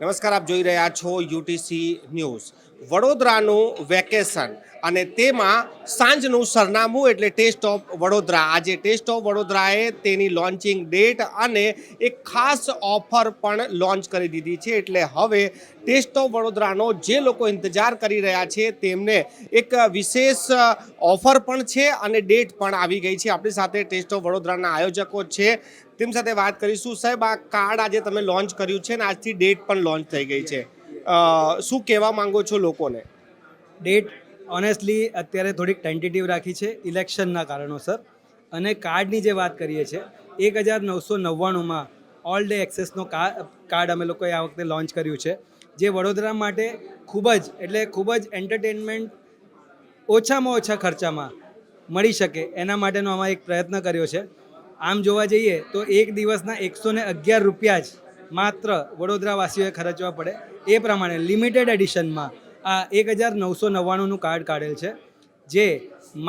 નમસ્કાર, આપ જોઈ રહ્યા છો યુટીસી ન્યૂઝ. વડોદરાનું વેકેશન અને તેમાં સાંજનું સરનામું એટલે ટેસ્ટ ઓફ વડોદરા. આજે ટેસ્ટ ઓફ વડોદરાએ તેની લોન્ચિંગ ડેટ અને એક ખાસ ઓફર પણ લોન્ચ કરી દીધી છે. એટલે હવે ટેસ્ટ ઓફ વડોદરાનો જે લોકો ઇંતજાર કરી રહ્યા છે તેમને એક વિશેષ ઓફર પણ છે અને ડેટ પણ આવી ગઈ છે. આપણી સાથે ટેસ્ટ ઓફ વડોદરાના આયોજકો છે, તેમ સાથે વાત કરીશું. સાહેબ, આ કાર્ડ આજે તમે લોન્ચ કર્યું છે ને આજથી ડેટ પણ લોન્ચ થઈ ગઈ છે, શું કહેવા માંગો છો લોકોને? ડેટ ઓનેસ્ટલી અત્યારે થોડીક ટેન્ટેટિવ રાખી છે ઇલેક્શનના કારણોસર. અને કાર્ડની જે વાત કરીએ છીએ, 1999માં ઓલ ડે એક્સેસનો કાર્ડ અમે લોકોએ આ વખતે લોન્ચ કર્યું છે, જે વડોદરા માટે ખૂબ જ એન્ટરટેનમેન્ટ ઓછામાં ઓછા ખર્ચામાં મળી શકે એના માટેનો આમાં એક પ્રયત્ન કર્યો છે. આમ જોવા જઈએ તો એક દિવસના 111 રૂપિયા જ માત્ર વડોદરાવાસીઓએ ખર્ચવા પડે. એ પ્રમાણે લિમિટેડ એડિશનમાં આ 1999નું કાર્ડ કાઢેલ છે, જે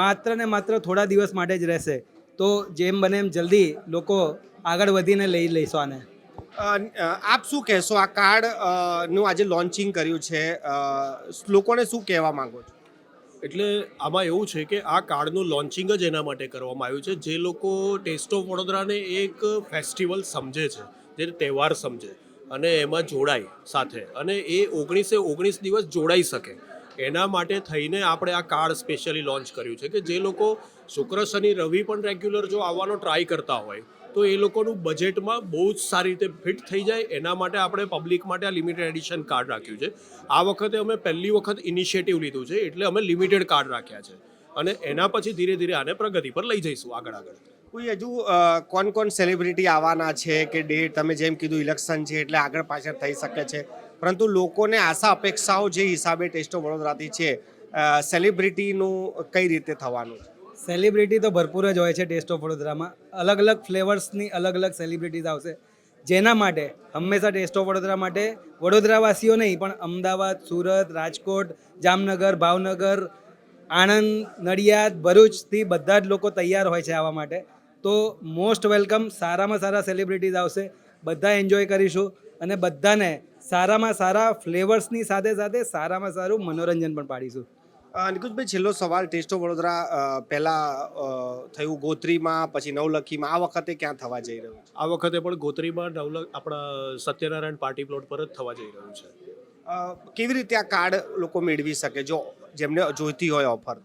માત્ર ને માત્ર થોડા દિવસ માટે જ રહેશે. તો જેમ બને એમ જલ્દી લોકો આગળ વધીને લઈ લઈશું આને. આપ શું કહેશો? આ કાર્ડ નું આજે લોન્ચિંગ કર્યું છે, લોકોને શું કહેવા માંગો છો? એટલે આમાં એવું છે કે આ કાર્ડનું લોન્ચિંગ જ એના માટે કરવામાં આવ્યું છે જે લોકો ટેસ્ટ ઓફ વડોદરાને એક ફેસ્ટિવલ સમજે છે, જે તહેવાર સમજે અને એમાં જોડાય સાથે, અને એ 19 દિવસ જોડાઈ શકે. એના માટે થઈને આપણે આ કાર્ડ સ્પેશિયલી લોન્ચ કર્યું છે કે જે લોકો શુક્ર શનિ રવિ પણ રેગ્યુલર જો આવવાનો ટ્રાય કરતા હોય તો એ લોકોનું બજેટમાં બહુ જ સારી રીતે ફિટ થઈ જાય. એના માટે આપણે પબ્લિક માટે આ લિમિટેડ એડિશન કાર્ડ રાખ્યું છે. આ વખતે અમે પહેલી વખત ઇનિશિયેટિવ લીધું છે, એટલે અમે લિમિટેડ કાર્ડ રાખ્યા છે અને એના પછી ધીરે ધીરે આને પ્રગતિ પર લઈ જઈશું આગળ. કોઈ હજુ કોણ સેલિબ્રિટી આવવાના છે કે ડેટ? તમે જેમ કીધું ઇલેક્શન છે એટલે આગળ પાછળ થઈ શકે છે, પરંતુ લોકોને આશા અપેક્ષાઓ જે હિસાબે ટેસ્ટ ઓફ વડોદરાથી છે, સેલિબ્રિટીનું કઈ રીતે થવાનું છે? સેલિબ્રિટી તો ભરપૂર જ હોય છે ટેસ્ટ ઓફ વડોદરામાં. અલગ અલગ ફ્લેવર્સની અલગ અલગ સેલિબ્રિટીઝ આવશે, જેના માટે હંમેશા ટેસ્ટ ઓફ વડોદરા માટે વડોદરાવાસીઓ નહીં પણ અમદાવાદ, સુરત, રાજકોટ, જામનગર, ભાવનગર, આણંદ, નડિયાદ, ભરૂચથી બધા જ લોકો તૈયાર હોય છે આવવા માટે. તો મોસ્ટ વેલકમ. સારામાં સારા સેલિબ્રિટીઝ આવશે, બધા એન્જોય કરીશું અને બધાને સારામાં સારા ફ્લેવર્સની સાથે સાથે સારામાં સારું મનોરંજન પણ પાડીશું. નિકુંજભાઈ, છેલ્લો સવાલ. ટેસ્ટ ઓફ વડોદરા પહેલાં થયું ગોત્રીમાં, પછી નવલખીમાં, આ વખતે ક્યાં થવા જઈ રહ્યું છે? આ વખતે પણ ગોત્રીમાં આપણા સત્યનારાયણ પાર્ટી પ્લોટ પર જ થવા જઈ રહ્યું છે. કેવી રીતે આ કાર્ડ લોકો મેળવી શકે જો જેમને જોઈતી હોય ઓફર?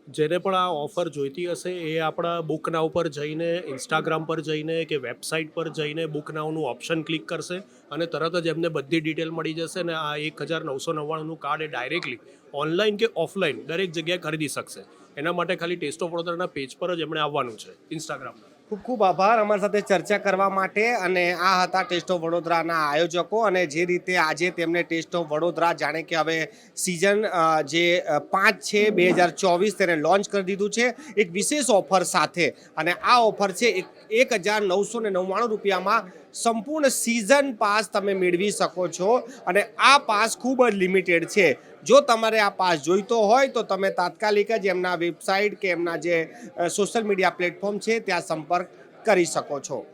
જેને પણ આ ઓફર જોઈતી હશે એ આપણા બુક નાવ પર જઈને, ઇન્સ્ટાગ્રામ પર જઈને કે વેબસાઇટ પર જઈને બુક નાવનું ઓપ્શન ક્લિક કરશે અને તરત જ એમને બધી ડિટેલ મળી જશે. અને આ 1999નું કાર્ડ એ ડાયરેક્ટલી ઓનલાઈન કે ઓફલાઈન દરેક જગ્યાએ ખરીદી શકશે. એના માટે ખાલી ટેસ્ટ ઓફ વડોદરાના પેજ પર જ એમણે આવવાનું છે, ઇન્સ્ટાગ્રામના. ખૂબ ખૂબ આભાર અમારી સાથે ચર્ચા કરવા માટે. અને આ હતા ટેસ્ટ ઓફ વડોદરાના આયોજકો, અને જે રીતે આજે તેમને ટેસ્ટ ઓફ વડોદરા જાણે કે હવે સિઝન જે 5 છે 2024 તેને લોન્ચ કરી દીધું છે એક વિશેષ ઓફર સાથે. અને આ ઓફર છે 1999 રૂપિયામાં સંપૂર્ણ સિઝન પાસ તમે મેળવી શકો છો. અને આ પાસ ખૂબ જ લિમિટેડ છે. જો તમારે આ પાસ જોઈતો હોય તો તમે તાત્કાલિક જ એમના વેબસાઇટ કે એમના જે સોશિયલ મીડિયા પ્લેટફોર્મ છે ત્યાં સંપર્ક કરી શકો છો.